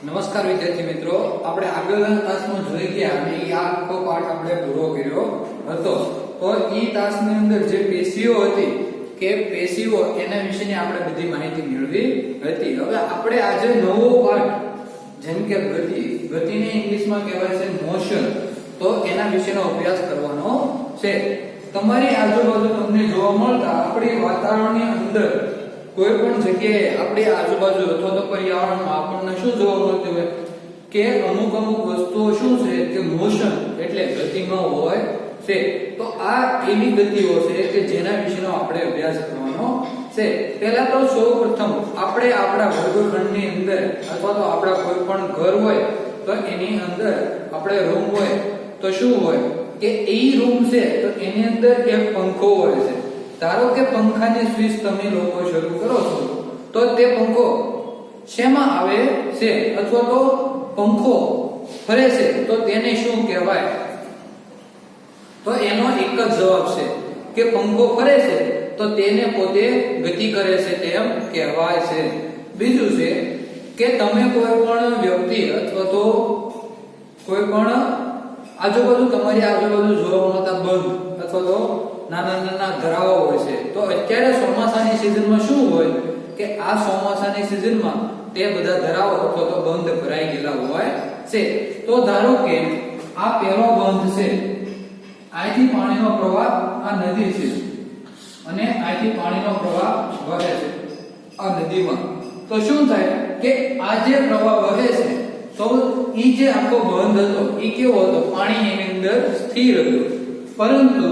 નમસ્કાર વિદ્યાર્થી મિત્રો, આપણે આગળના તાસમાં જોઈ ગયા અને એ આખો પાઠ આપણે પૂરો કર્યો હતો. તો એ તાસની અંદર જે પેશીઓ હતી કે પેશીઓ એના વિશેની આપણે બધી માહિતી મેળવી હતી. હવે આપણે આજે નવો પાઠ જેમ કે ગતિને ઇંગ્લિશમાં કહેવાય છે મોશન, તો એના વિશેનો અભ્યાસ કરવાનો છે. તમારી આજુબાજુ તમને જોવા મળતા આપણી વાતાવરણની અંદર કોઈ પણ જગ્યાએ આપણી આજુબાજુ અથવા તો પર્યાવરણમાં આપણને શું જોવા મળતું હોય કે અમુક વસ્તુઓ શું છે કે મોશન એટલે ગતિમાં હોય છે. તો આ એવી ગતિઓ છે કે જેના વિશેનો આપણે અભ્યાસ કરવાનો છે. પહેલા તો સૌપ્રથમ આપણે આપણા વર્ગખંડની અંદર અથવા તો આપણા કોઈ પણ ઘર હોય તો એની અંદર આપણે રૂમ હોય તો શું હોય કે એ રૂમ છે તો એની અંદર એક પંખો હોય છે. ધારો કે પંખાની સ્વિચ તમે લોકો શરૂ કરો છો તો તે પંખો શેમાં આવે છે અથવા તો પંખો ફરે છે તો તેને શું કહેવાય? તો એનો એક જ જવાબ છે કે પંખો ફરે છે તો તેને પોતે ગતિ કરે છે તેમ કહેવાય છે. બીજું છે કે તમે કોઈ પણ વ્યક્તિ અથવા તો કોઈ પણ આજુબાજુ તમારી આજુબાજુ જોવા મળતા બંધ અથવા તો નાના ધરાવો હોય છે. તો અત્યારે ચોમાસાની સિઝનમાં શું હોય કે આ ચોમાસાની સિઝનમાં તે બધા ધરાવો અથવા તો બંધ ભરાઈ ગયેલા હોય છે. તો ધારો કે આ પહેલો બંધ છે, અહીંથી પાણીનો પ્રવાહ આ નદી છે અને અહીંથી પાણીનો પ્રવાહ વહે છે આ નદીમાં. તો શું થાય કે આ જે પ્રવાહ વહે છે તો ઈ જે આખો બંધ હતો ઈ કેવો હતો? પાણી એની અંદર સ્થિર હતું. પરંતુ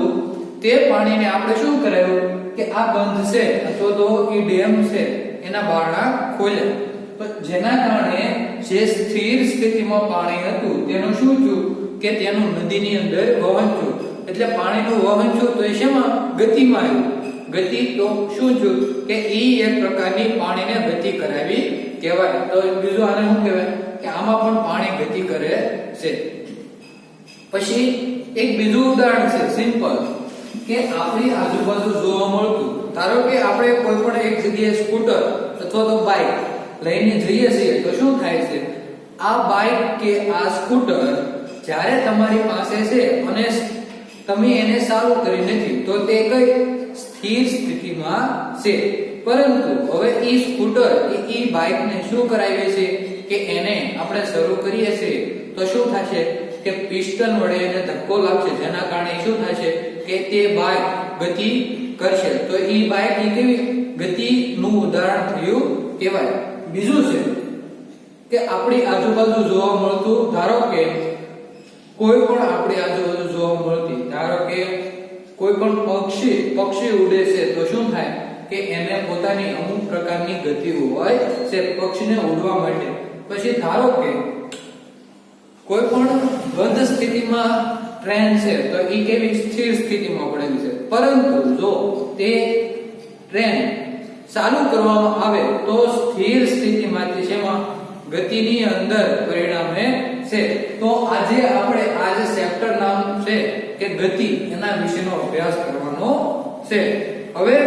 તે પાણીને આપણે શું કરાયું કે આ બંધ છે અથવા તો ઈ ડેમ છે એના બારણા ખોલ્યા. તો જેના કારણે જે સ્થિર સ્થિતિમાં પાણી હતું તેનું શું થયું કે તેનું નદીની અંદર વહન થયું. એટલે પાણીનું વહન થયું તો એ શેમાં? ગતિમાં આવ્યું. ગતિ તો શું થયું કે ઈ એક પ્રકારની પાણીને ગતિ કરાવી કહેવાય. તો બીજું આને શું કહેવાય કે આમાં પણ પાણી ગતિ કરે છે. પછી એક બીજું ઉદાહરણ છે સિમ્પલ કે આપણી આજુબાજુ જોવા મળતું, ધારો કે આપણે કોઈ પણ એક જગ્યાએ સ્કૂટર અથવા તો બાઇક લઈને જઈએ છીએ તો શું થાય છે? આ બાઇક કે આ સ્કૂટર જ્યારે તમારી પાસે છે અને તમે એને ચાલુ કરી નથી તો તે કઈ સ્થિર સ્થિતિમાં છે. પરંતુ હવે ઈ સ્કૂટર કે ઈ બાઇકને શું કરાવીએ છે કે એને આપણે શરૂ કરીએ છીએ તો શું થશે કે પિસ્ટન વડે એને ધક્કો લાગશે, જેના કારણે શું થશે કે તે બાઇક ગતિ કરશે. તો ઈ બાઇક ઈ કેવી ગતિનું ઉદાહરણ થયું કહેવાય. બીજું છે કે આપણી આજુબાજુ જોવા મળતું, ધારો કે કોઈ પણ આપણી આજુબાજુ જોવા મળતી, ધારો કે કોઈ પણ પક્ષી ઉડે છે તો શું થાય કે એને પોતાની અમુક પ્રકારની ગતિ હોય છે પક્ષીને ઉડવા માટે. પછી ધારો કે કોઈ પણ બંધ સ્થિતિમાં ટ્રેન છે તો એ કેવી સ્થિર સ્થિતિમાં પડેલી છે. પરંતુ જો તે ટ્રેન ચાલુ કરવામાં આવે તો સ્થિર સ્થિતિમાંથી શેમાં? ગતિની અંદર પરિણામે છે. તો આજે આપણે આ જે ચેપ્ટર નામ છે કે ગતિ, એના વિશેનો અભ્યાસ કરવાનો છે. હવે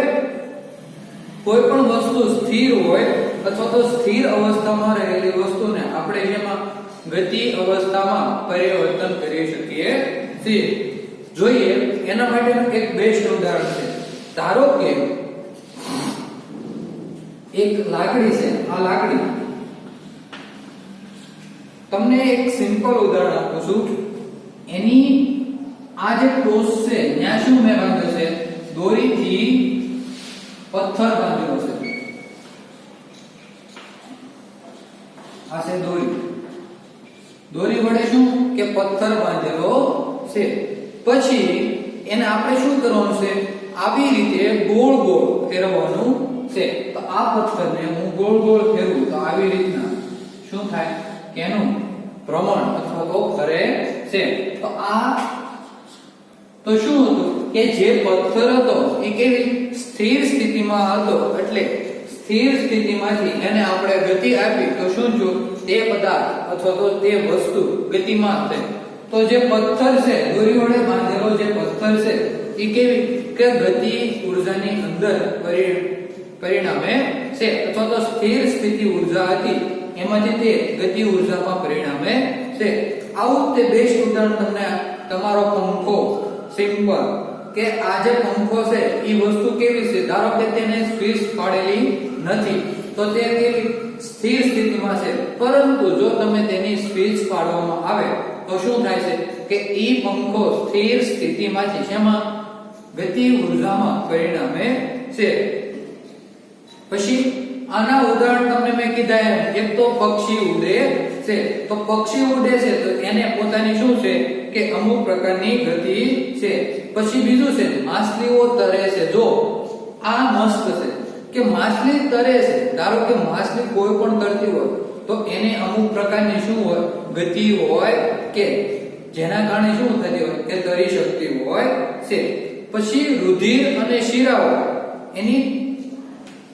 કોઈ પણ વસ્તુ સ્થિર હોય અથવા તો સ્થિર અવસ્થામાં રહેલી વસ્તુને આપણે જેમાં ગતિ અવસ્થામાં પરિવર્તન કરી શકીએ છીએ. જોઈએ એના માટેનું એક બેસ્ટ ઉદાહરણ છે. ધારો કે એક લાકડી છે, આ લાકડી તમને એક સિમ્પલ ઉદાહરણ આપું છું. એની આ જે ટોચ છે ત્યાં શું મેં બાંધ્યો છે? દોરીથી પથ્થર બાંધેલો છે. આ છે દોરી વડે શું કે પથ્થર બાંધેલો છે. પછી એને આપણે શું કરવાનું છે? આવી રીતે ગોળ ગોળ ફેરવવાનું છે. તો આ પથ્થરને હું ગોળ ગોળ ફેરવું તો આવી રીતના શું થાય કે એનું ભ્રમણ અથવા તો ફરે છે. તો શું હતું કે જે પથ્થર હતો એ કેવી સ્થિર સ્થિતિમાં હતો, એટલે સ્થિર સ્થિતિમાંથી એને આપણે ગતિ આપી તો શું થયું? તે પદાર્થ અથવા તો તે વસ્તુ ગતિમાન થઈ. તો જે પથ્થર છે, દોરી વડે બાંધેલો જે પથ્થર છે એ કેવી કે ગતિ ઊર્જાની અંદર પરિણામે છે અથવા તો સ્થિર સ્થિતિ ઊર્જા હતી એમાંથી તે ગતિ ઉર્જામાં પરિણમે છે. આવું તે બેસ્ટ ઉદાહરણ તમને તમારો પંખો સિમ્પલ કે આ જે પંખો છે એ વસ્તુ કેવી છે, ધારો કે તેને સ્વિચ પાડેલી નથી તો તે કેવી સ્થિર સ્થિતિમાં છે, પરંતુ જો તમે તેની સ્વિચ પાડવામાં આવે તો શું થાય છે કે ઈ પંખો સ્થિર સ્થિતિમાંથી શેમાં ગતિ ઉર્જામાં પરિણમે છે. પછી આના ઉદાહરણ તમને મેં કીધા એમ, એક તો પક્ષી ઉડે છે, તો પક્ષી ઉડે છે તો એને પોતાની શું છે કે અમુક પ્રકારની ગતિ છે. પછી બીજું છે માછલીઓ તરે છે. જો આ મસ્ત છે કે માછલી તરે છે, ધારો કે માછલી કોઈ પણ તરતી હોય તો એને અમુક પ્રકારની શું હોય ગતિ હોય કે જેના કારણે શું થતી હોય કે તરી શકતી હોય છે. પછી રુધિર અને શિરાઓ, એની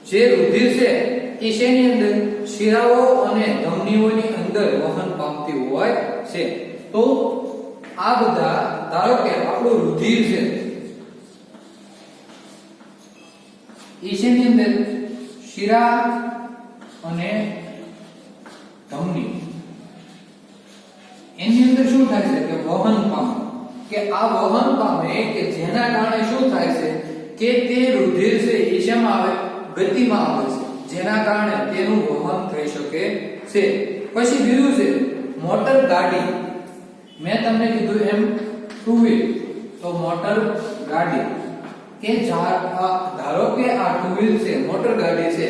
જે રુધિર છે એ શેની અંદર શિરાઓ અને ધમનીઓની અંદર વહન પામતી હોય છે. તો આ બધા ધારો કે આપણું રુધિર છે એ શેની અંદર શિરા અને ધમની એની અંદર શું થાય છે કે વહન પામે, કે આ વહન પામે કે જેના કારણે શું થાય છે કે તે રુધિર છે એ શેમાં આવે ગતિમાં આવે છે, જેના કારણે તેનું વહન થઈ શકે છે. પછી બીજું છે મોટર ગાડી. મેં તમને કીધું એમ ટુ વ્હીલ, તો મોટર ગાડી કે ધારો કે આ ટુ વ્હીલ છે મોટર ગાડી છે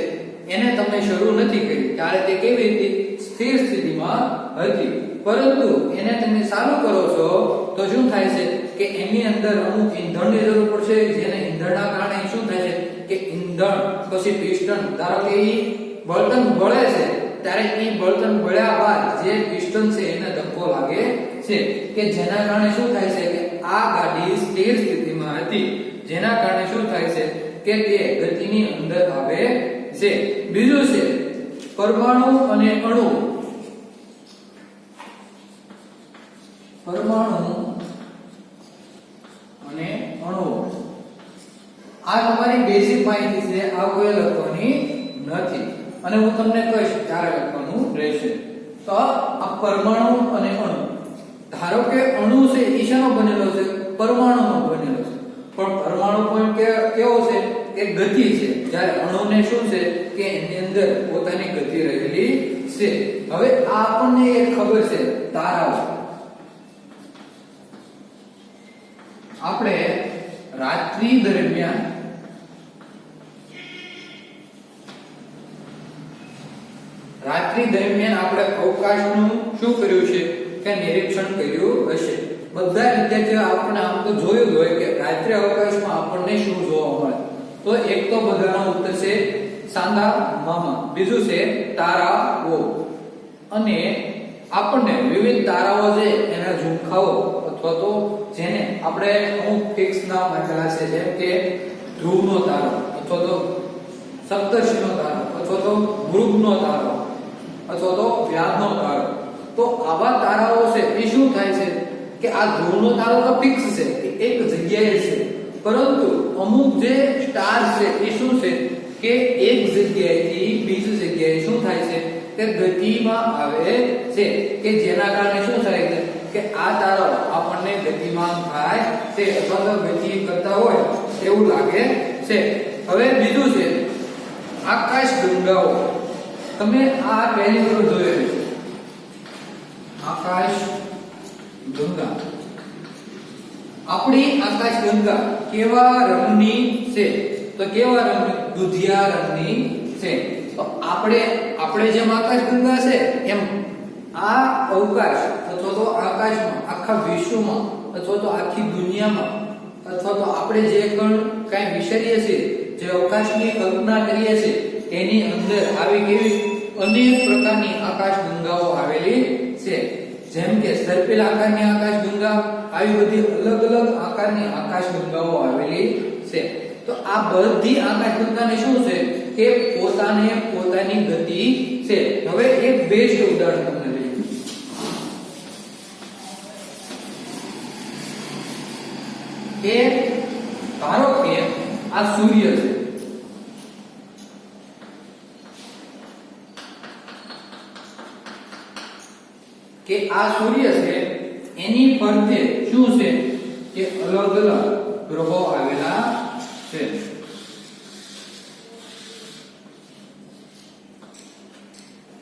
એને તમે શરૂ નથી કરી ત્યારે તે કેવી હતી સ્થિર સ્થિતિમાં હતી, પરંતુ એને તમે ચાલુ કરો છો તો શું થાય છે કે એની અંદર અમુક ઈંધણની જરૂર પડશે, જેને ઈંધણના કારણે શું થાય છે કે ઈંધણ પછી પિસ્ટન, ધારો કે ઈ બળતણ બળે છે ત્યારે ઈ બળતણ બળ્યા બાદ જે પિસ્ટન છે એને ધક્કો લાગે છે કે જેના કારણે શું થાય છે કે આ ગાડી સ્થિર સ્થિતિમાં હતી, જેના કારણે શું થાય છે કે તે ગતિની અંદર આવે છે. બીજું છે પરમાણુ અને અણુ. પરમાણુ અને અણુ આ તમારી બેઝિક માહિતી છે, આ કોઈ લખવાની નથી અને હું તમને કહીશ ત્યારે લખવાનું રહેશે. તો આ પરમાણુ અને અણુ, ધારો કે અણુ છે એ શેનો બનેલો છે પરમાણુનો બનેલો છે, પણ પરમાણુ પણ કેવો છે કે ગતિ છે, જ્યારે અણુને શું છે કે એની અંદર પોતાની ગતિ રહેલી છે. હવે આ આપણને એક ખબર છે તારાઓ. આપણે રાત્રિ દરમિયાન આપણે અવકાશનું શું કર્યું છે કે નિરીક્ષણ કર્યું હશે. બધા વિદ્યાર્થીઓ આપણે આમ તો જોયું હોય કે રાત્રિ અવકાશમાં આપણને શું જોવા મળે, તો એક તો બધાનો ઉત્તર છે સાંદા મામા, બીજું છે તારાઓ, અને આપણને વિવિધ તારાઓ છે એના ઝુમખાઓ અથવા તો જેને આપણે અમુક ફિક્સ નામ આપેલા છે, જેમ કે ધ્રુવનો તારો અથવા તો સપ્તર્ષિનો તારો અથવા તો મૃગનો તારો અથવા તો વ્યાધનો તારો. તો આવા તારાઓ છે એ શું થાય છે કે આ ધ્રુવનો તારો તો ફિક્સ છે કે એક જગ્યાએ છે, પરંતુ અમુક જે સ્ટાર છે એ શું છે કે એક જગ્યાએથી બીજી જગ્યાએ શું થાય છે કે ગતિમાં આવે છે, કે જેના કારણે શું થાય છે કે આ તારો આપણને ગતિમાન થાય છે અથવા તો ગતિ કરતા હોય એવું લાગે છે. હવે બીજું છે આકાશ ગંગાઓ. તમે આ પહેલી વખત જોયેલું છે આકાશ ગંગા. આપણી આકાશ ગંગા કેવા રંગની છે, તો કેવા રંગની? દુધિયા રંગની છે. તો આપણે જેમ આકાશ ગંગા છે એમ આ અવકાશ અથવા તો આકાશમાં આખા વિશ્વમાં અથવા તો આખી દુનિયામાં અથવા તો આપણે જે પણ કાંઈ વિચારીએ છીએ, જે અવકાશની કલ્પના કરીએ છીએ તેની અંદર આવી કેવી અનેક પ્રકારની આકાશ ગંગાઓ આવેલી છે. જેમ કે સર્પિલ આકારની આકાશ ગંગા, આવી બધી અલગ અલગ આકારની આકાશ ગંગાઓ આવેલી છે. તો આ બધી આકાશ ગંગાને શું છે કે પોતાની ગતિ છે. હવે એક બેસ્ટ ઉદાહરણ તમને લઈએ. કે ધારો કે આ સૂર્ય છે, કે આ સૂર્ય છે એની ફરતે શું છે કે અલગ અલગ ગ્રહો આવેલા છે.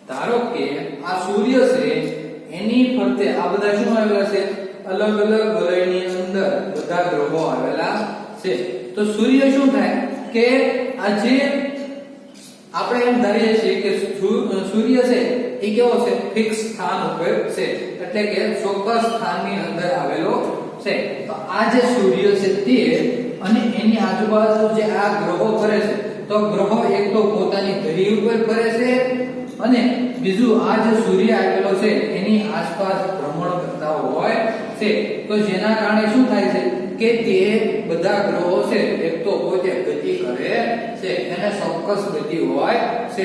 ધારો કે આ સૂર્ય છે એની ફરતે આ બધા શું આવેલા છે અલગ અલગ વલયની અંદર બધા ગ્રહો આવેલા છે. તો સૂર્ય શું થાય કે આ જે આપણે એમ ધારીએ છીએ કે સૂર્ય છે એ કેવો છે ફિક્સ સ્થાન ઉપર છે એટલે કે ચોક્કસ સ્થાનની અંદર આવેલો છે. તો આ જે સૂર્ય છે તે અને એની આજુબાજુ જે આ ગ્રહો ફરે છે તો ગ્રહો એક તો પોતાની ધરી ઉપર ફરે છે અને બીજું આ જે સૂર્ય આવેલો છે એની આસપાસ ભ્રમણ કરતા હોય છે. તો જેના કારણે શું થાય છે કે તે બધા ગ્રહો છે એક તો પોતે ગતિ કરે છે એને ચોક્કસ ગતિ હોય છે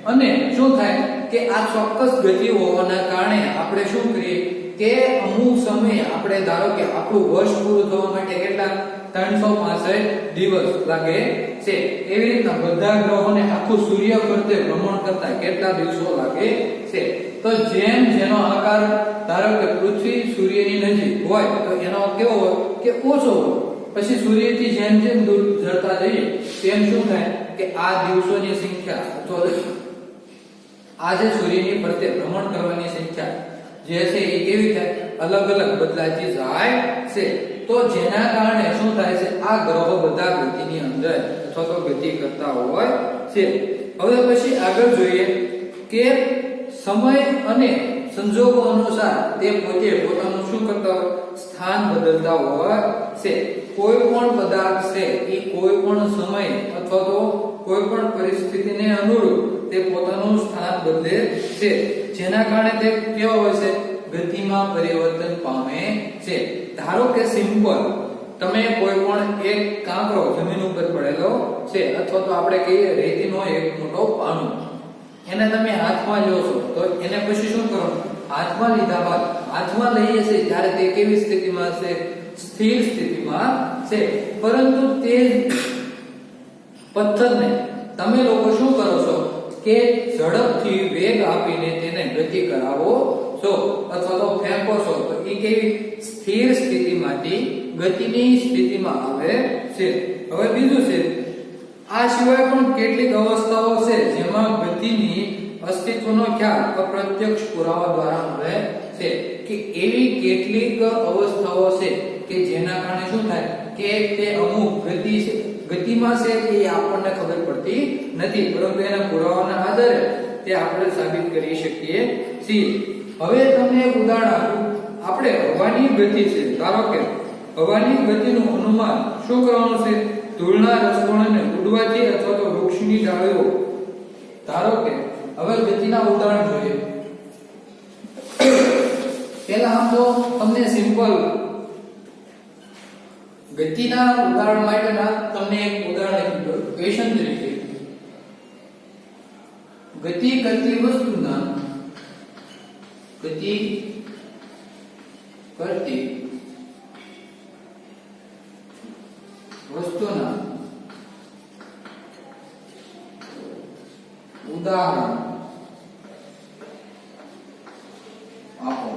અને શું થાય કે આ ચોક્કસ ગતિ હોવાના કારણે આપણે શું કરીએ કે અમુક સમય આપણે ધારો કે આપણું વર્ષ પૂરું થવા માટે કેટલા 365 દિવસ લાગે છે. એવી રીતના બધા ગ્રહોને આખું સૂર્ય ફરતે ભ્રમણ કરતા કેટલા દિવસો લાગે છે. તો જેમ જેનો આકાર ધારો કે પૃથ્વી સૂર્યની નજીક હોય તો એનો કેવો હોય કે ઓછો હોય. પછી સૂર્યથી જેમ જેમ દૂર જતા જઈએ તેમ શું થાય કે આ દિવસોની સંખ્યા અથવા આ જે સૂર્યની ફરતે ભ્રમણ કરવાની સંખ્યા જે છે એ કેવી થાય અલગ અલગ બદલાતી જાય છે. તો જેના કારણે શું થાય છે આ ગ્રહો બધા ગતિની અંદર અથવા તો ગતિ કરતા હોય છે. હવે પછી આગળ જોઈએ કે સમય અને સંજોગો અનુસાર તે પોતે પોતાનું શું કરતા હોય સ્થાન બદલતા હોય છે. કોઈ પણ પદાર્થ છે એ કોઈ પણ સમય અથવા તો કોઈ પણ પરિસ્થિતિને અનુરૂપ તે પોતાનું સ્થાન બદલે છે. જેના કારણે તે કેવો હોય છે ગતિમાં પરિવર્તન પામે છે. ધારો કે સિમ્પલ તમે કોઈ પણ એક કાંકરો જમીન ઉપર પડેલો છે અથવા તો આપણે કહીએ રેતીનો એક મોટો પાણો એને તમે હાથમાં લ્યો છો તો એને પછી શું કરો હાથમાં લીધા બાદ હાથમાં લઈએ છે ત્યારે તે કેવી સ્થિતિમાં છે સ્થિર સ્થિતિમાં છે. પરંતુ તે પથ્થરને તમે લોકો શું કરો છો કે ઝડપથી વેગ આપીને તેને ગતિ કરાવો છો અથવા તો ફેંકો છો તો એ કેવી સ્થિર સ્થિતિમાંથી ગતિની સ્થિતિમાં આવે છે. હવે બીજું છે આ સિવાય પણ કેટલીક અવસ્થાઓ છે જેમાં ગતિની અસ્તિત્વનો ખ્યાલ અપ્રત્યક્ષ પુરાવા દ્વારા મળે છે. કે એવી કેટલીક અવસ્થાઓ છે કે જેના કારણે શું થાય કે તે અમુક ગતિ છે ગતિમાં છે એ આપણને ખબર પડતી નથી પરંતુ એના પુરાવાના આધારે તે આપણે સાબિત કરી શકીએ છીએ. હવે તમને એક ઉદાહરણ આપું. આપણે હવાની ગતિ છે ધારો કે હવાની ગતિનું અનુમાન શું કરવાનું છે ધૂળના રસકણોને ઉડવાથી અથવા તો વૃક્ષની ડાળીઓ ધારો કે હવે ગતિના ઉદાહરણ જોઈએ. પહેલા આમ તો તમને સિમ્પલ ગતિના ઉદાહરણ માટેના તમને એક ઉદાહરણ કીધું ક્વેશ્ચન તરીકે ગતિ કરતી વસ્તુના ગતિ કરતી વસ્તુના ઉદાહરણ આપો.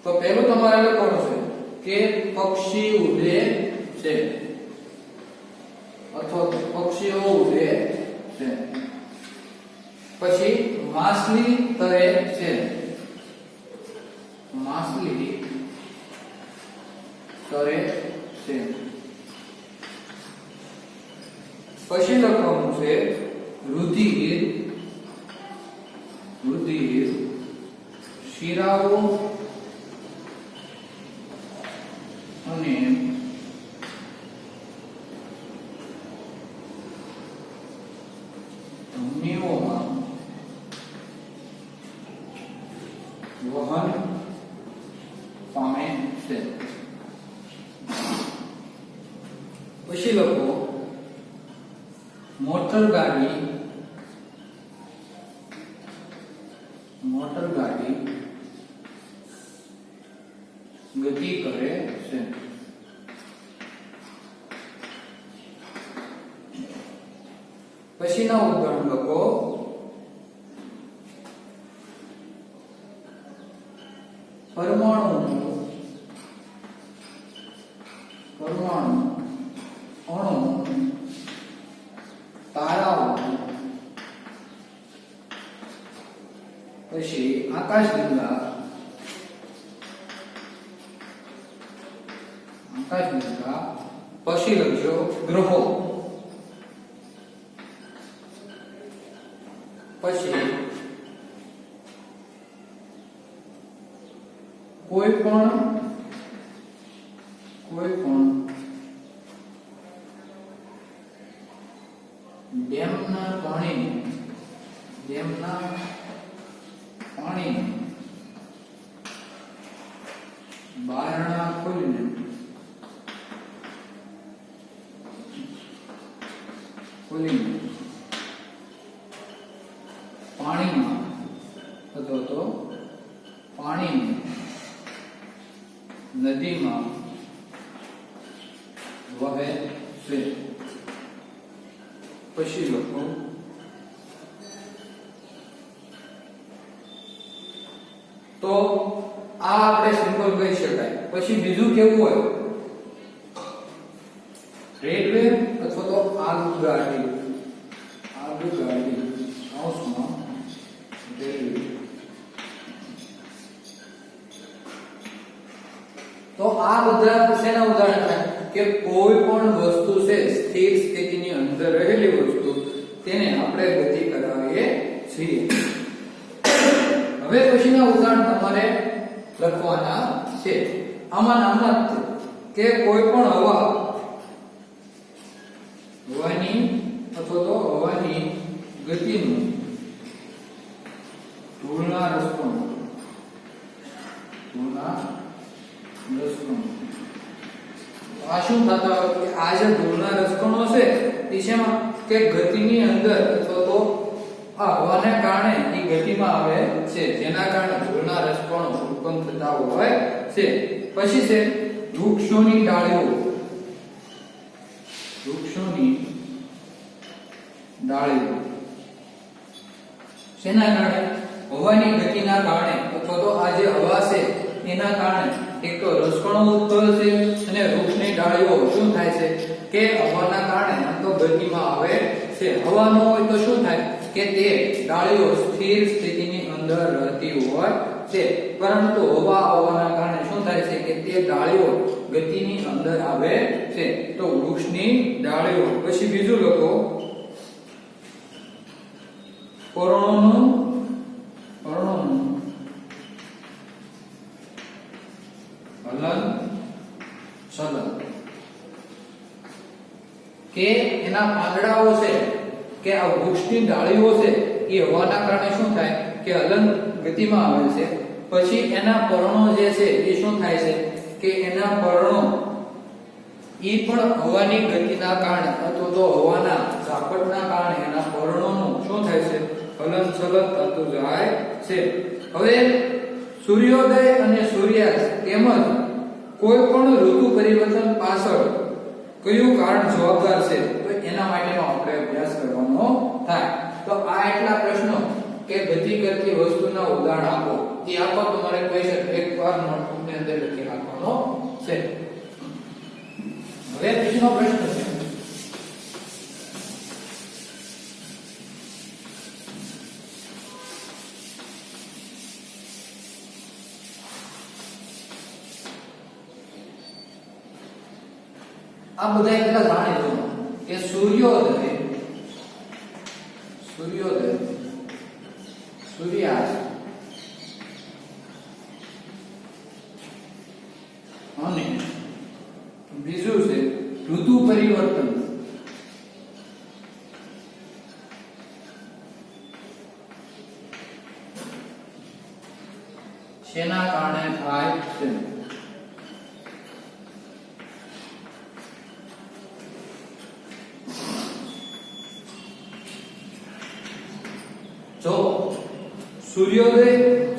તો પહેલું તમારે લખવાનું છે કે પક્ષી ઉડે છે અથવા પક્ષીઓ ઉડે છે. પછી માછલી તરે છે માછલી તરે છે. પછી લખવાનું છે રુધિર શિરાઓ અને ધમનીઓમાં વહન પામે છે. પછી લખો મોટર ગાડી ગતિ કરે છે. પછીના ઉદાહરણ લખો પરમાણુ, અણુ, તારાઓ, પછી આકાશગંગા, પછી લખજો ગ્રહો, પછી કોઈ પણ ડેમના પાણી બારણા ખોલીને પાણીમાં અથવા તો પાણીને નદીમાં વહે છે. પછી લખો તો આ આપણે સિમ્પલ કહી શકાય. પછી બીજું કેવું હોય, રેલવે અથવા તો આગગાડી હાઉસમાં રેલવે. તો આ બધા શેના ઉદાહરણ થાય કે કોઈ પણ વસ્તુ છે સ્થિર સ્થિતિની અંદર રહેલી વસ્તુ તેને આપણે ગતિ કરાવીએ છીએ. હવે પછીના ઉદાહરણ તમારે લખવાના છે. આમાં નામના કે કોઈ પણ હવાની અથવા તો હવાની ગતિનું ધૂળના રસકણો આ શું થતા હોય કે આ જે ધૂળના રસકણો છે એ શેમાં કે ગતિની અંદર અથવા તો આ હવાને કારણે એ ગતિમાં આવે છે, જેના કારણે ધૂળના રસકણો ઉત્પન્ન થતા હોય છે. પછી છે વૃક્ષોની ડાળીઓ, શેના કારણે? હવાની ગતિના કારણે અથવા તો આ જે હવા છે એના કારણે એક તો રસકણો ઉત્પન્ન છે અને વૃક્ષની ડાળીઓ શું થાય છે કે હવાના કારણે આમ તો ગતિમાં આવે છે. હવા ન હોય તો શું થાય કે તે ડાળીઓ સ્થિર સ્થિતિની અંદર રહેતી હોય છે, પરંતુ હવા આવવાના કારણે શું થાય છે કે તે ડાળીઓ ગતિની અંદર આવે છે. તો વૃક્ષની ડાળીઓ. પછી બીજું લખો પર્ણોનું હલન ચલન, કે એના પાંદડાઓ છે કે આ વૃક્ષની ડાળીઓ છે એ હવાના કારણે શું થાય કે હલન ગતિમાં આવે છે. પછી એના પર્ણો જે છે એ શું થાય છે કે એના પર્ણો ઈ પણ હવાની ગતિના કારણે અથવા તો હવાના ઝાપટના કારણે એના પર્ણોનું શું થાય છે હલન ચલન થતું જાય છે. હવે સૂર્યોદય અને સૂર્યાસ્ત તેમજ કોઈ પણ ઋતુ પરિવર્તન પાછળ કયું કારણ જવાબદાર છે તો એના માટેનો આપણે અભ્યાસ કરવાનો થાય. તો આ એટલા પ્રશ્નો કે ગતિ કરતી વસ્તુના ઉદાહરણ આપો, એ આપો તમારે ક્વેશ્ચન એકવાર નોટબુકની અંદર લખી રાખવાનો છે. હવે પછીનો પ્રશ્ન છે આ બધા એટલા જાણી લો કે સૂર્યોદય, સૂર્યાસ્ત અને બીજું છે ઋતુ પરિવર્તન. શેના કારણે થાય છે? જો સૂર્યોદય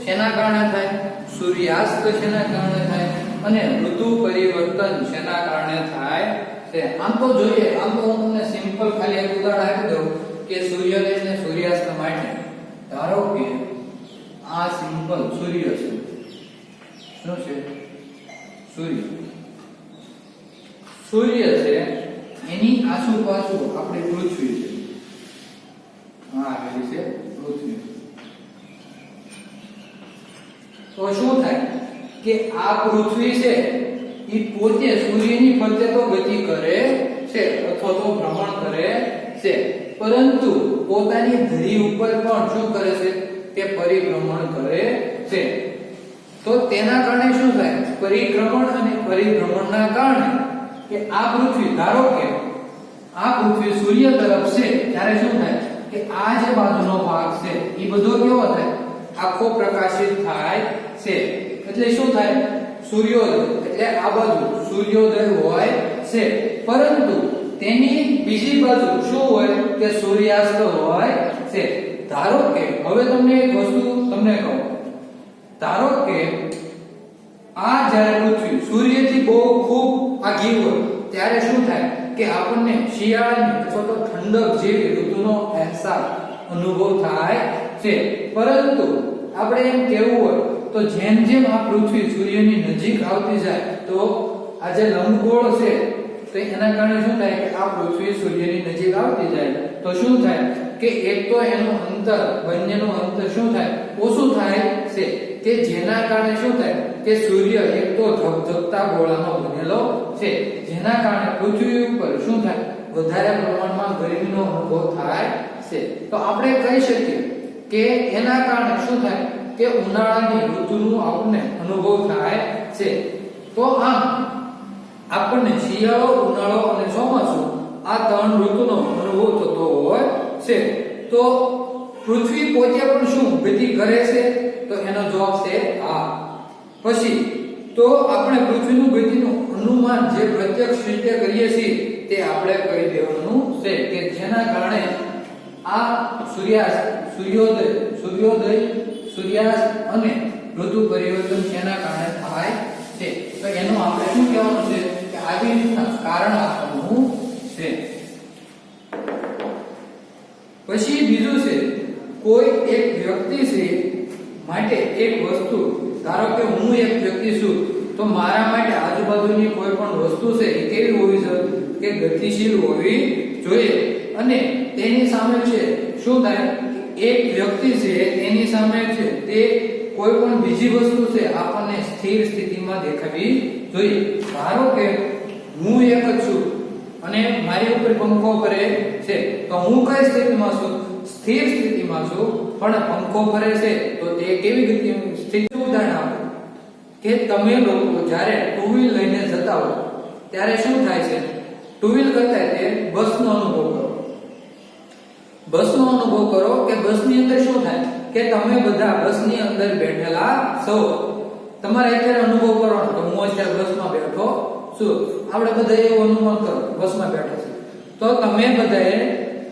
શેના કારણે થાય, સૂર્યાસ્ત શેના કારણે થાય અને ઋતુ પરિવર્તન શેના કારણે થાય છે? આમ તો જોઈએ, આમ તો હું તમને સિમ્પલ ખાલી એક ઉદાહરણ આપી દઉં કે સૂર્યોદય અને સૂર્યાસ્ત માટે ધારો કે આ સિમ્પલ સૂર્ય છે. શું છે? સૂર્ય. સૂર્ય છે એની આસુપાસુ આપણે પૃથ્વી છે, આ આવેલી છે પૃથ્વી. તો શું થાય કે આ પૃથ્વી છે એ પોતે સૂર્યની ફરતે તો ગતિ કરે છે અથવા તો ભ્રમણ કરે છે, પરંતુ પોતાની ધરી ઉપર પણ શું કરે છે કે પરિભ્રમણ કરે છે. તો તેના કારણે શું થાય, પરિભ્રમણ અને પરિભ્રમણના કારણે કે આ પૃથ્વી, ધારો કે આ પૃથ્વી સૂર્ય તરફ છે ત્યારે શું થાય કે આ જે બાજુનો ભાગ છે એ બધો કેવો થાય, આખો પ્રકાશિત થાય છે. એટલે શું થાય, સૂર્યોદય એટલે આ બાજુ સૂર્યોદય હોય છે, પરંતુ તેની બીજી બાજુ શું હોય કે સૂર્યાસ્ત હોય છે. ધારો કે હવે તમને એક વસ્તુ તમને કહું, ધારો કે આ જ્યારે પૃથ્વી સૂર્યથી બહુ ખૂબ આગી હોય ત્યારે શું થાય કે આપણને શિયાળાની અથવા તો ઠંડક જેવી ઋતુનો અહેસાસ અનુભવ થાય છે. પરંતુ આપણે એમ કહેવું હોય તો જેમ જેમ આ પૃથ્વી સૂર્યની નજીક આવતી જાય તો આ જે લંબગોળ છે તો એના કારણે શું થાય કે આ પૃથ્વી સૂર્યની નજીક આવતી જાય તો શું થાય કે એક તો એનું અંતર, બંનેનું અંતર શું થાય, ઓછું થાય છે, કે જેના કારણે શું થાય કે સૂર્ય એક તો ધબધબતા ગોળાનો બનેલો છે, જેના કારણે પૃથ્વી ઉપર શું થાય વધારે પ્રમાણમાં ગરમીનો અનુભવ થાય છે. તો આપણે કહી શકીએ કે એના કારણે શું થાય કે ઉનાળાની ઋતુનો આપણને અનુભવ થાય છે. તો આમ આપણને શિયાળો, ઉનાળો અને ચોમાસું આ ત્રણ ઋતુનો અનુભવ થતો હોય છે. તો પૃથ્વી પોતે પણ શું ગતિ કરે છે, તો એનો જવાબ છે હા. પછી તો આપણે પૃથ્વીનું ગતિનું અનુમાન જે પ્રત્યક્ષ રીતે કરીએ છીએ તે આપણે કહી દેવાનું છે કે જેના કારણે આ સૂર્યાસ્ત અને ઋતુ પરિવર્તન તેના કારણે થાય છે. તો એનું આપણે શું કહેવાનું છે કે આવી રીતના કારણ આપવાનું છે. પછી બીજું છે, કોઈ એક વ્યક્તિ છે માટે એક વસ્તુ, ધારો કે હું એક વ્યક્તિ છું તો મારા માટે આજુબાજુની કોઈ પણ વસ્તુ છે એ કેવી હોવી જોઈએ કે ગતિશીલ હોવી જોઈએ, અને તેની સામે છે શું થાય, એક વ્યક્તિ છે એની સામે છે તે કોઈ પણ બીજી વસ્તુ છે આપણને સ્થિર સ્થિતિમાં દેખાવી જોઈએ. ધારો કે હું એક જ છું અને મારી ઉપર પંખો ફરે છે તો હું કઈ સ્થિતિમાં છું, સ્થિર સ્થિતિમાં છું, પણ પંખો ફરે છે તો તે કેવી ગતિ સ્થિતિ. ઉદાહરણ આપો કે તમે લોકો જ્યારે ટુ વ્હીલ લઈને જતા હો ત્યારે શું થાય છે, ટુ વ્હીલ કરતા તે બસનો અનુભવ કરો, બસનો અનુભવ કરો કે બસની અંદર શું થાય કે તમે બધા બસની અંદર બેઠેલા છો. તમારે અત્યારે અનુભવ કરવાનો કે હું અત્યારે બસમાં બેઠો છું, આપણે બધા એવો અનુભવ કરો બસમાં બેઠા છે તો તમે બધાએ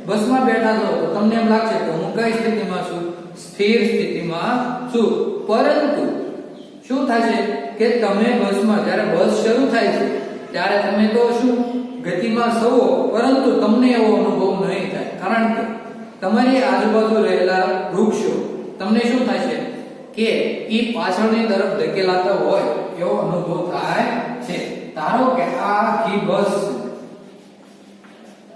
બસમાં બેઠા છો તો તમને એમ લાગશે કે હું કઈ સ્થિતિમાં છું, સ્થિર સ્થિતિમાં છું. પરંતુ શું થશે કે તમે બસમાં જ્યારે બસ શરૂ થાય છે ત્યારે તમે તો શું ગતિમાં છો, પરંતુ તમને એવો અનુભવ નહીં થાય, કારણ કે તમારી આજુબાજુ રહેલા વૃક્ષો તમને શું થાય છે કે ઈ પાછળની તરફ ધકેલાતા હોય એવો અનુભવ થાય છે. ધારો કે આ આખી બસ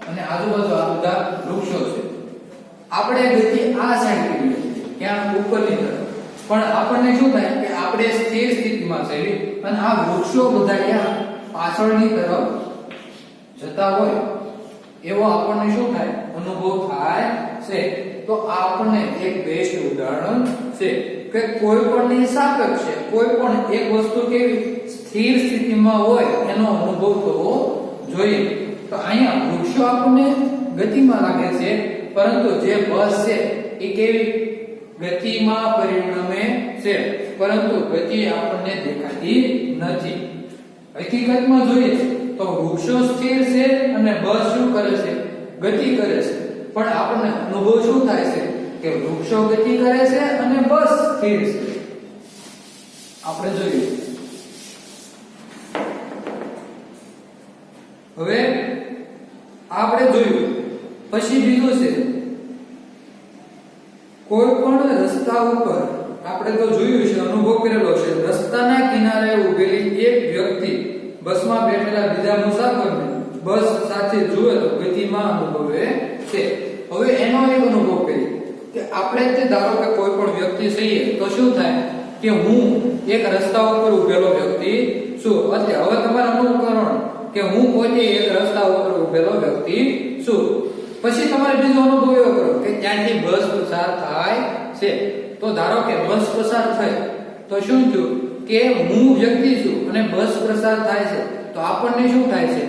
અને આજુબાજુ આ બધા વૃક્ષો છે, આપણે ગતિ આ સાઈડ કરીએ છીએ ક્યાં ઉપરની તરફ, પણ આપણને શું થાય કે આપણે સ્થિર સ્થિતિમાં છે અને આ વૃક્ષો બધા ક્યાં પાછળની તરફ જતા હોય એવો આપણને શું થાય અનુભવ થાય છે. તો આ આપણને એક બેસ્ટ ઉદાહરણ છે કે કોઈ પણની સાપેક્ષ છે કોઈ પણ એક વસ્તુ કેવી સ્થિર સ્થિતિમાં હોય એનો અનુભવ થવો જોઈએ. તો અહીંયા વૃક્ષો આપણને ગતિમાં લાગે છે, પરંતુ જે બસ છે એ કેવી ગતિમાં પરિણમે છે, પરંતુ ગતિ આપણને દેખાતી નથી. હકીકતમાં જોઈએ તો વૃક્ષો સ્થિર છે અને બસ શું કરે છે, ગતિ કરે છે, પણ આપણને અનુભવ શું થાય છે કે વૃક્ષો ગતિ કરે છે અને બસ સ્થિર છે. આપણે જોઈએ હવે આપણે જોયું. પછી બીજું છે, કોઈ પણ રસ્તા ઉપર આપણે તો જોયું છે, અનુભવ કરેલો છે, રસ્તાના કિનારે ઉભેલી એક વ્યક્તિ બસમાં બેઠેલા બીજા મુસાફરને બસ સાથે જુએ તો ગતિમાં અનુભવે છે. હવે એનો એક અનુભવ કરીએ કે આપણે તે ધારો કે કોઈ પણ વ્યક્તિ છીએ તો શું થાય કે હું એક રસ્તા ઉપર ઉભેલો વ્યક્તિ છું. એટલે હવે તમારે અનુભવ કરવાનો કે હું પોતે એક રસ્તા ઉપર ઉભેલો વ્યક્તિ છું. પછી તમારે બીજો અનુભવ એવો કરો કે ત્યાંથી બસ પસાર થાય છે. તો ધારો કે બસ પસાર થઈ તો શું થયું કે હું વ્યક્તિ છું અને બસ પસાર થાય છે તો આપણને શું થાય છે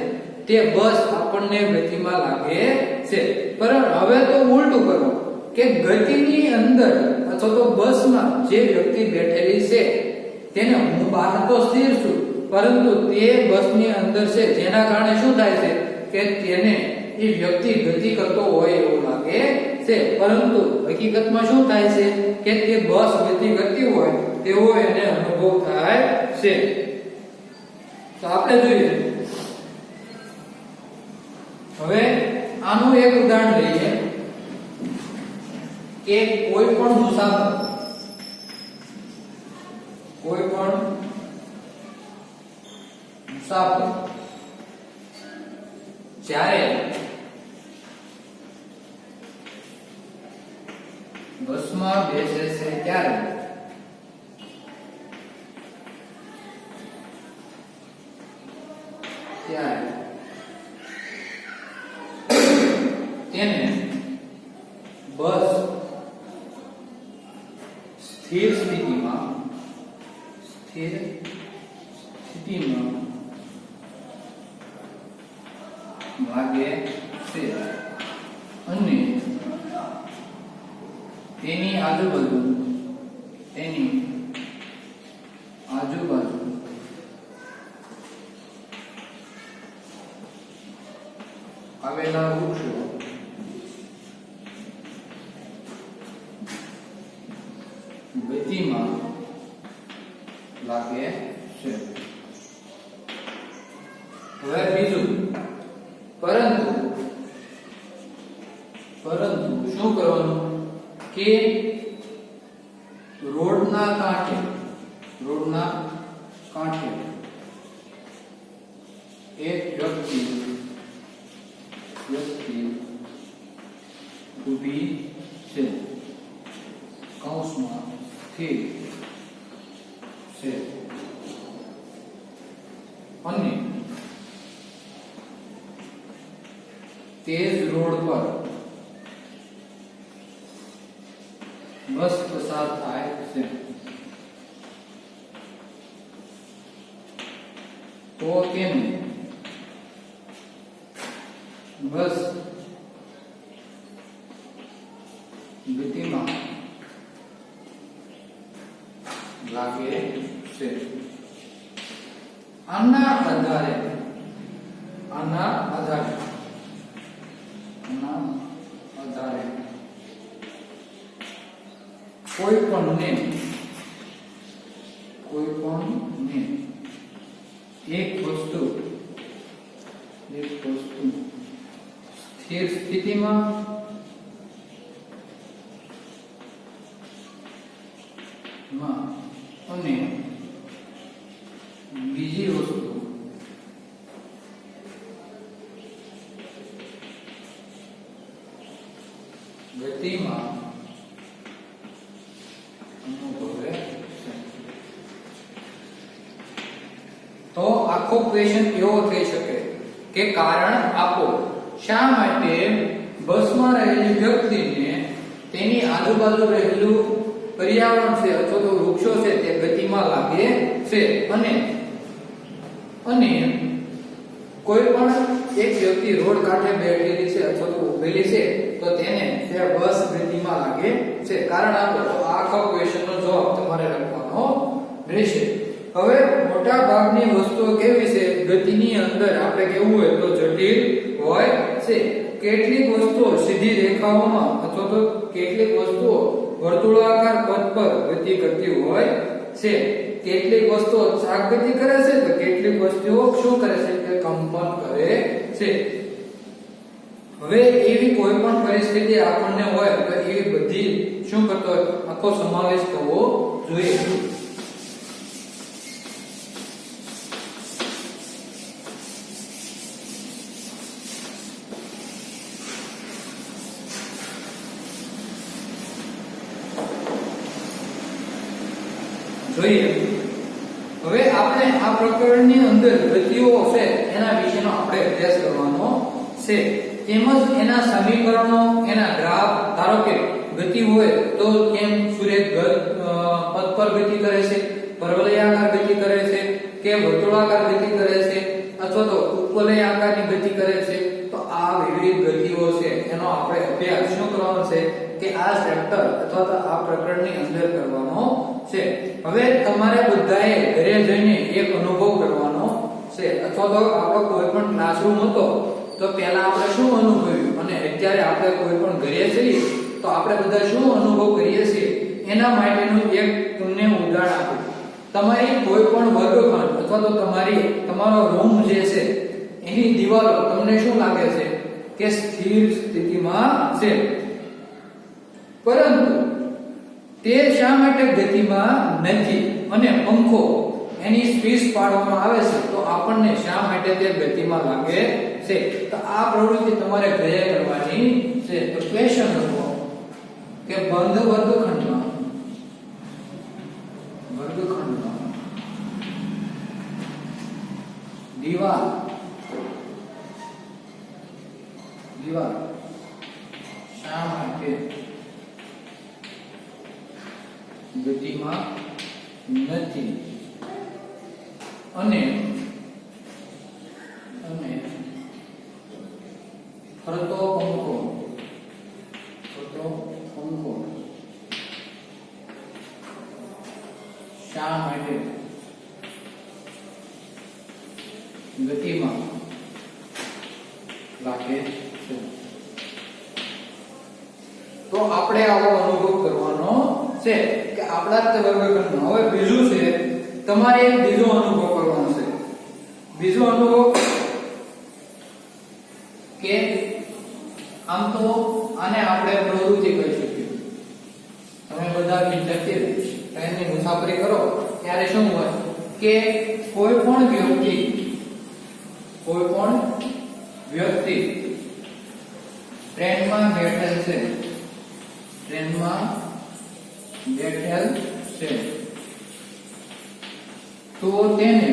તે બસ આપણને ગતિમાં લાગે છે. પરંતુ હવે તો ઉલટું કરો કે ગતિની અંદર અથવા તો બસમાં જે વ્યક્તિ બેઠેલી છે તેને હું બહાર તો સ્થિર છું પરંતુ તે બસની અંદર છે જેના કારણે શું થાય છે કે તેને એ વ્યક્તિ ગતિ કરતો હોય એવું લાગે છે. પરંતુ હકીકતમાં શું થાય છે કે તે બસ ગતિ કરતી હોય તેવો એને અનુભવ થાય છે. તો આપણે જોઈએ હવે આનું એક ઉદાહરણ લઈએ કે કોઈ પણ મુસાફર જ્યારે બસમાં બેસે છે ત્યારે તેને બસ સ્થિર સ્થિતિમાં લાગે છે અને તેની આજુબાજુ આવેલા વૃક્ષો ગતિમાં લાગે છે. હવે બીજું પરંતુ શું કરવાનું કે રોડના કાંઠે એક વ્યક્તિ ઊભી છે કૌંસમાં સ્થિર છે અને તેજ રોડ પર બસ પસાર થાય છે. તો તેનું બસ ગતિમાં લાગે છે. આના આધારે કોઈ પણ એક વસ્તુ સ્થિર સ્થિતિમાં અને બીજી વસ્તુ ગતિમાં અનુભવે છે. તો આખો ક્વેશ્ચન એવો થઈ શકે કે કારણ આપો શા માટે બસમાં રહેલી વ્યક્તિને તેની આજુબાજુ રહેલું પર્યાવરણ છે અથવા તો વૃક્ષો છે તે ગતિમાં લાગે છે અને કોઈ પણ એક વ્યક્તિ રોડ કાંઠે બેઠેલી છે અથવા તો ઊભેલી છે તો તેને તે બસ ગતિમાં લાગે છે. કારણ આપો તો આખો ક્વેશ્ચનનો જવાબ તમારે લખવાનો રહેશે. હવે મોટા ભાગની વસ્તુઓ કેવી છે ગતિની અંદર આપણે કેવું હોય તો જટિલ હોય છે. કેટલીક વસ્તુઓ સીધી રેખાઓમાં અથવા તો કેટલીક વસ્તુઓ વર્તુળાકાર પથ પર ગતિ કરતી હોય છે. કેટલીક વસ્તુઓ ચાક ગતિ કરે છે તો કેટલીક વસ્તુઓ શું કરે છે કે કંપન કરે છે. હવે એવી કોઈ પણ પરિસ્થિતિ આપણને હોય તો એવી બધી શું કરતો હોય આખો સમાવેશ થવો જોઈએ. જોઈએ. હવે આપણે આ પ્રકરણની અંદર ગતિઓ છે એના વિશેનો આપણે અભ્યાસ કરવાનો છે. તેમજ એના સમીકરણો, એના ગ્રાફ, ધારો કે ગતિ હોય તો કેમ સૂર્ય પથ પર ગતિ કરે છે, પરવલયાકાર ગતિ કરે છે કે વર્તુળાકાર ગતિ કરે છે અથવા તો ઉપવલય આકારની ગતિ કરે છે. તો આ વિવિધ ગતિઓ છે એનો આપણે અભ્યાસ શું કરવાનો છે કે આ ચેપ્ટર અથવા તો આ પ્રકરણની અંદર કરવાનો છે. હવે તમારે બધાએ ઘરે જઈને એક અનુભવ કરવાનો છે અથવા તો આપણો કોઈ પણ ક્લાસરૂમ હતો તો પહેલા આપણે શું અનુભવ્યું અને અત્યારે આપણે કોઈ પણ ઘરે જઈએ તો આપણે બધા શું અનુભવ કરીએ છીએ એના માટેનું એક તમને ઉદાહરણ આપું. તમારી કોઈ પણ વર્ગખંડ અથવા તો તમારો રૂમ જે છે એની દિવાલો તમને શું લાગે છે કે સ્થિર સ્થિતિમાં છે, પરંતુ તે શા માટે ગતિમાં નથી અને પંખો એની સ્વિચ પાડવામાં આવે છે તો આપણને શા માટે તે ગતિમાં લાગે છે. તો આ પ્રવૃત્તિ તમારે ઘરે કરવાની છે. તો ક્વેશ્ચન લખો કે બંધ વર્ગખંડમાં દીવાલ શા માટે ગતિમાં નથી અને ફરતો પંખો શા માટે ગતિમાં લાગે છે. તો આપણે આવો અનુભવ કરવાનો છે કે આપણા જ વર્ગખંડમાં. હવે બીજું છે તમારે એક બીજો અનુભવ કરવાનો છે. બીજો અનુભવ કે આમ તો આને આપણે પ્રવૃત્તિ કહી શકીએ. તમે બધા વિદ્યાર્થી ટ્રેનની મુસાફરી કરો ત્યારે શું હોય કે કોઈ પણ વ્યક્તિ ટ્રેનમાં બેઠેલ છે તો તેને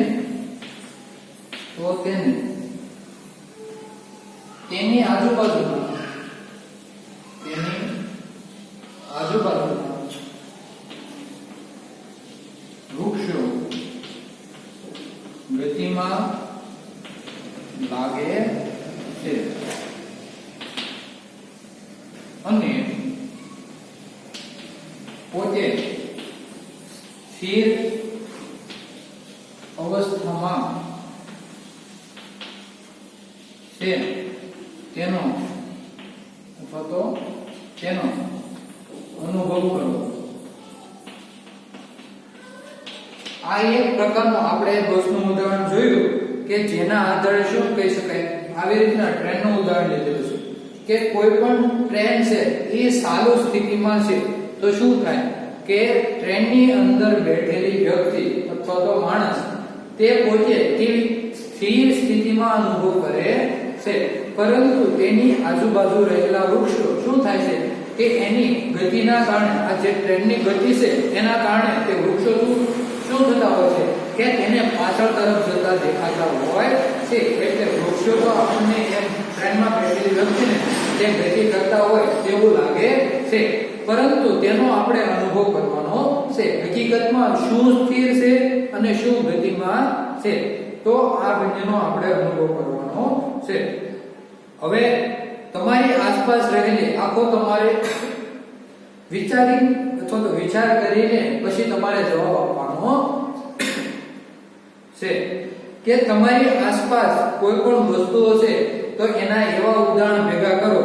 તેની આજુબાજુમાં વૃક્ષો ગતિમાં લાગે છે અને પોતે સ્થિર અવસ્થામાં છે તેનો અનુભવ કરવો. આ એક પ્રકારનો આપણે બસનું ઉદાહરણ જોયું કે જેના આધારે શું કહી શકાય. આવી રીતના ટ્રેનનું ઉદાહરણ લીધેલું છે કે કોઈ પણ ટ્રેન છે એ ચાલુ સ્થિતિમાં છે તો શું થાય કે ટ્રેનની અંદર બેઠેલી વ્યક્તિ અથવા તો માણસ તે પોતે સ્થિર સ્થિતિમાં અનુભવ કરે છે, પરંતુ તેની આજુબાજુ રહેલા વૃક્ષો શું થાય છે કે એની ગતિના કારણે આ જે ટ્રેનની ગતિ છે એના કારણે તે વૃક્ષો શું થતા હોય છે કે તેને પાછળ તરફ જતા દેખાતા હોય છે. એટલે વૃક્ષો તો આપણને એમ ટ્રેનમાં બેઠેલી વ્યક્તિને જે ગતિ કરતા હોય તેવું લાગે છે, પરંતુ તેનો આપણે અનુભવ કરવાનો છે. હકીકતમાં શું સ્થિર છે અને શું ગતિમાં છે તો આ બંનેનો આપણે અનુભવ કરવાનો છે. હવે તમારી આસપાસ રહેલી આખો તમારે વિચાર કરીને પછી તમારે જવાબ આપવાનો છે કે તમારી આસપાસ કોઈ પણ વસ્તુઓ છે તો એના એવા ઉદાહરણ ભેગા કરો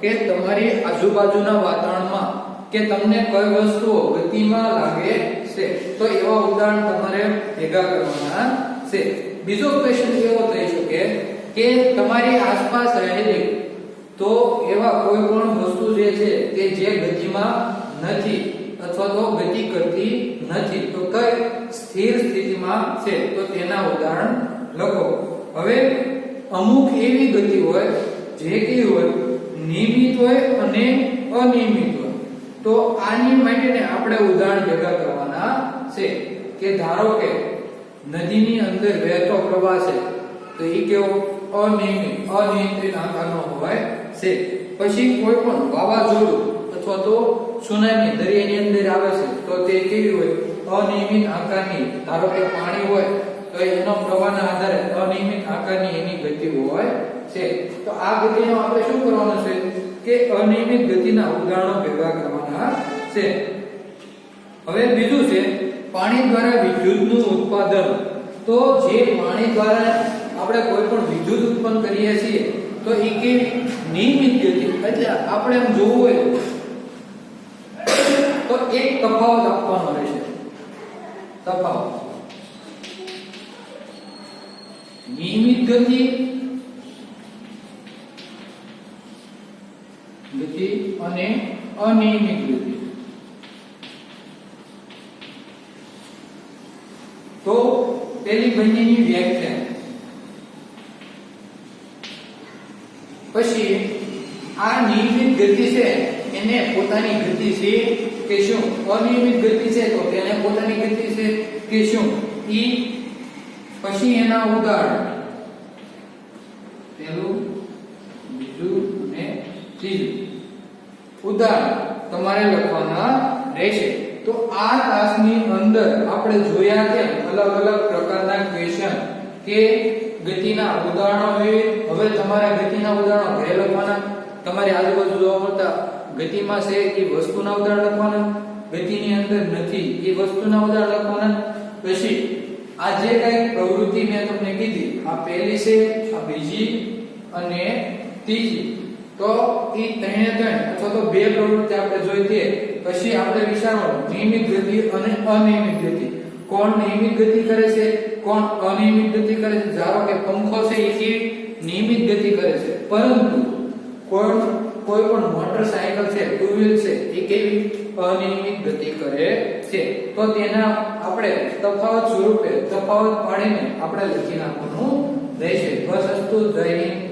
કે તમારી આજુબાજુના વાતાવરણમાં કે તમને કઈ વસ્તુઓ ગતિમાં લાગે છે તો એવા ઉદાહરણ તમારે ભેગા કરવાના છે. બીજો ક્વેશ્ચન એવો થઈ શકે કે તમારી આસપાસ રહેલી તો એવા કોઈ પણ વસ્તુ જે છે કે જે ગતિમાં નથી અથવા તો ગતિ કરતી નથી તો કઈ સ્થિર સ્થિતિમાં છે તો તેના ઉદાહરણ લખો. હવે અમુક એવી ગતિ હોય જે કેવી હોય નિયમિત હોય અને અનિયમિત હોય તો આની માટેને આપણે ઉદાહરણ ભેગા કરવાના છે. કે ધારો કે નદીની અંદર વહેતો પ્રવાહ છે તો એ કેવો અનિયંત્રિત આકારનો હોય છે. પછી કોઈ પણ વાવાઝોડું અથવા તો સુનામી દરિયાની અંદર આવે છે તો તે કેવી હોય અનિયમિત આકારની. ધારો કે પાણી હોય તો એનો પ્રવાહના આધારે અનિયમિત આકારની એની ગતિ હોય છે. તો આ ગતિનો આપણે શું કરવાનું છે કે અનિયમિત ગતિના ઉદાહરણો ભેગા કરવાના છે. હવે બીજું છે પાણી દ્વારા વિદ્યુતનું ઉત્પાદન. તો જે પાણી દ્વારા આપણે કોઈ પણ વિદ્યુત ઉત્પન્ન કરીએ છીએ તો એ કેવી નિયમિત ગતિ. એટલે આપણે એમ જોવું હોય તો એક તફાવત આપવાનો રહેશે. તફાવત નિયમિત ગતિ અને અનિયમિત ગતિ. તો પેલી બંનેની વ્યાખ્યા. પછી આ નિયમિત ગતિ છે એને પોતાની ગતિ છે કે શું, અનિયમિત ગતિ છે તો તેને પોતાની ગતિ છે કે શું. ઈ પછી એના ઉદાહરણ પહેલું, બીજું અને ત્રીજું ઉદાહરણ તમારે લખવાના રહેશે. તો આ ક્લાસની અંદર આપણે જોયા કે અલગ અલગ પ્રકારના ક્વેશ્ચન કે ગતિના ઉદાહરણો હવે તમારે ગતિના ઉદાહરણો ઘરે લખવાના. તમારી આજુબાજુ જોવા મળતા ગતિમાં છે એ વસ્તુના ઉદાહરણ લખવાના, ગતિની અંદર નથી એ વસ્તુના ઉદાહરણ લખવાના. પછી આ જે કઈ પ્રવૃત્તિ મેં તમને કીધી, આ પહેલી છે, આ બીજી અને ત્રીજી, તો એ ત્રણે ત્રણ અથવા તો બે પ્રવૃત્તિ આપણે જોઈ તે પછી આપણે વિચારવાનું નિયમિત ગતિ અને અનિયમિત ગતિ. કોણ નિયમિત ગતિ કરે છે, કોણ અનિયમિત ગતિ કરે છે. ધારો કે પંખો છે એ કેવી નિયમિત ગતિ કરે છે, પરંતુ કોઈ પણ મોટરસાયકલ છે, ટુ વ્હીલ છે એ કેવી અનિયમિત ગતિ કરે છે. તો તેના આપણે તફાવત સ્વરૂપે તફાવત પાડીને આપણે લખી નાખવાનું રહેશે. બસ અસ્તુ. જય હિન્દ.